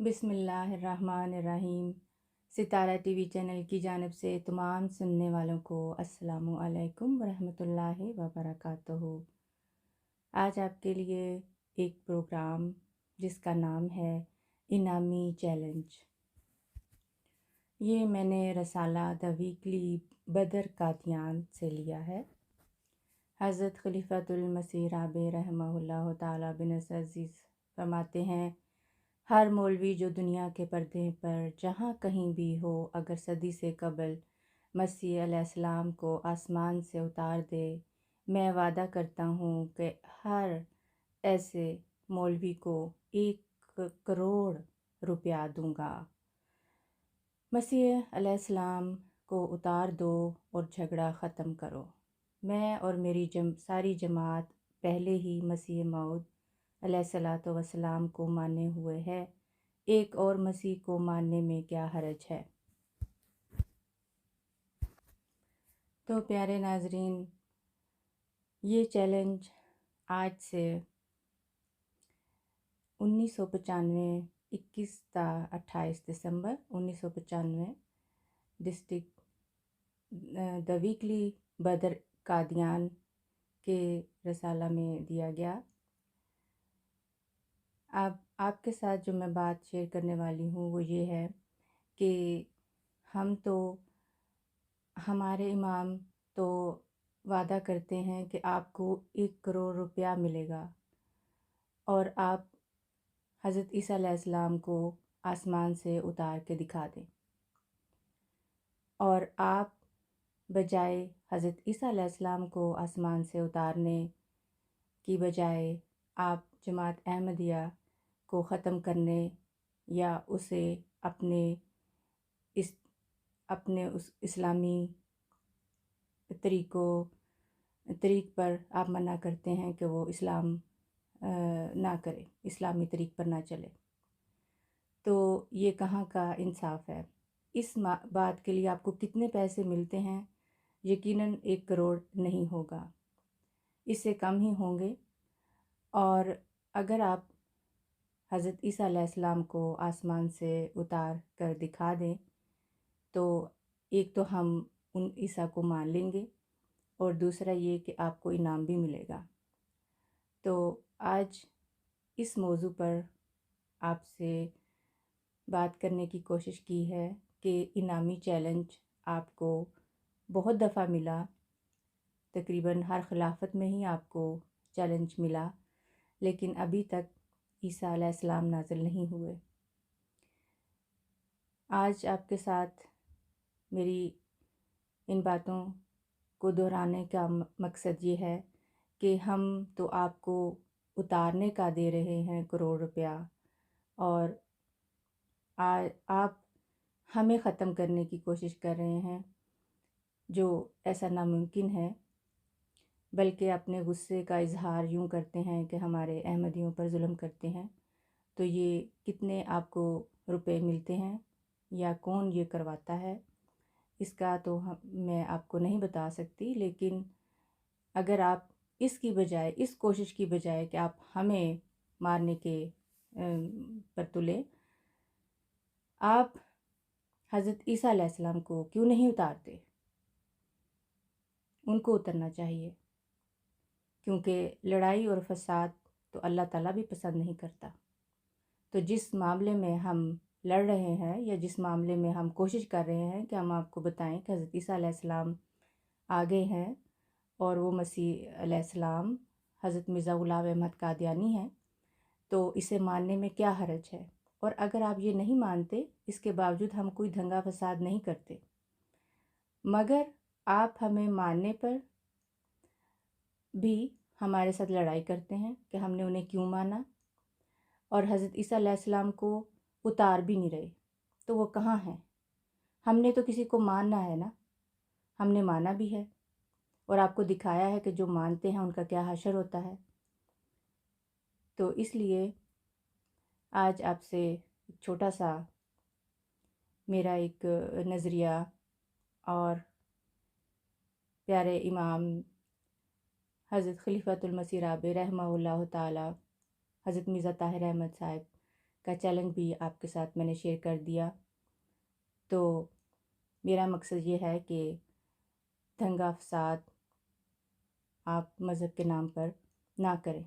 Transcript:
बिस्मिल्लाहिर्रहमानिर्रहीम। सितारा TV channel की जानिब से तमाम सुनने वालों को अस्सलामु अलैकुम वरहमतुल्लाहि वबरकातुहू। आज आपके लिए एक प्रोग्राम जिसका नाम है इनामी चैलेंज। ये मैंने रसाला द वीकली बदर कादियान से लिया है। हज़रत खलीफतुल मसीह राबे रहमहुल्लाह ताला बिन अज़ीज़ फरमाते हैं, हर मौलवी जो दुनिया के पर्दे पर जहाँ कहीं भी हो, अगर सदी से कबल मसीह अलैहिस्सलाम को आसमान से उतार दे, मैं वादा करता हूँ कि हर ऐसे मौलवी को 1 करोड़ रुपया दूँगा। मसीह अलैहिस्सलाम को उतार दो और झगड़ा ख़त्म करो। मैं और मेरी सारी जमात पहले ही मसीह मौद अलैहिस्सलातु वस्सलाम को माने हुए है। एक और मसीह को मानने में क्या हरज है। तो प्यारे नाजरीन, ये चैलेंज आज से 1995 28 दिसंबर 1995 डिस्ट्रिक्ट द वीकली बदर कादियान के रसाला में दिया गया। अब आपके साथ जो मैं बात शेयर करने वाली हूँ वो ये है कि हमारे इमाम तो वादा करते हैं कि आपको 1 करोड़ रुपया मिलेगा और आप हज़रत ईसा अलैहिस्सलाम को आसमान से उतार के दिखा दें, और आप बजाय हज़रत ईसा अलैहिस्सलाम को आसमान से उतारने की बजाय आप जमात अहमदिया को ख़त्म करने या उसे अपने उस इस्लामी तरीक़ पर आप मना करते हैं कि वो इस्लाम ना करे, इस्लामी तरीक़ पर ना चले। तो ये कहाँ का इंसाफ़ है। इस बात के लिए आपको कितने पैसे मिलते हैं, यकीनन 1 करोड़ नहीं होगा, इससे कम ही होंगे। और अगर आप हज़रत ईसा अलैहिस्सलाम को आसमान से उतार कर दिखा दें तो एक तो हम उन ईसा को मान लेंगे और दूसरा ये कि आपको इनाम भी मिलेगा। तो आज इस मौजू पर आपसे बात करने की कोशिश की है कि इनामी चैलेंज आपको बहुत दफ़ा मिला, तकरीबन हर खिलाफत में ही आपको चैलेंज मिला, लेकिन अभी तक ईसा अलैहिस्सलाम नाज़िल नहीं हुए। आज आपके साथ मेरी इन बातों को दोहराने का मकसद ये है कि हम तो आपको उतारने का दे रहे हैं 1 करोड़ रुपया, और आप हमें ख़त्म करने की कोशिश कर रहे हैं, जो ऐसा नामुमकिन है। बल्कि अपने गुस्से का इजहार यूँ करते हैं कि हमारे अहमदियों पर जुल्म करते हैं। तो ये कितने आपको रुपए मिलते हैं या कौन ये करवाता है, इसका तो मैं आपको नहीं बता सकती। लेकिन अगर आप इसकी बजाय, इस कोशिश की बजाय कि आप हमें मारने के पर तुले, आप हज़रत ईसा अलैहिस्सलाम को क्यों नहीं उतारते। उनको उतरना चाहिए, क्योंकि लड़ाई और फसाद तो अल्लाह ताला भी पसंद नहीं करता। तो जिस मामले में हम लड़ रहे हैं या जिस मामले में हम कोशिश कर रहे हैं कि हम आपको बताएं कि हज़रत ईसा अलैहिस्सलाम आ गए हैं और वो मसीह अलैहिस्सलाम हज़रत मिर्ज़ा ग़ुलाम अहमद कादियानी हैं, तो इसे मानने में क्या हरज है। और अगर आप ये नहीं मानते, इसके बावजूद हम कोई दंगा फसाद नहीं करते, मगर आप हमें मानने पर भी हमारे साथ लड़ाई करते हैं कि हमने उन्हें क्यों माना, और हज़रत ईसा अलैहिस्सलाम को उतार भी नहीं रहे। तो वो कहाँ हैं। हमने तो किसी को मानना है ना, हमने माना भी है और आपको दिखाया है कि जो मानते हैं उनका क्या हशर होता है। तो इसलिए आज आपसे छोटा सा मेरा एक नज़रिया और प्यारे इमाम हज़रत खलीफतुल मसीह राबे रहमहुल्लाह ताला हज़रत मिर्ज़ा ताहिर अहमद साहब کا چیلنج بھی آپ کے ساتھ میں نے شیئر کر دیا۔ تو میرا مقصد یہ ہے کہ دنگا فساد آپ مذہب کے نام پر نہ کریں۔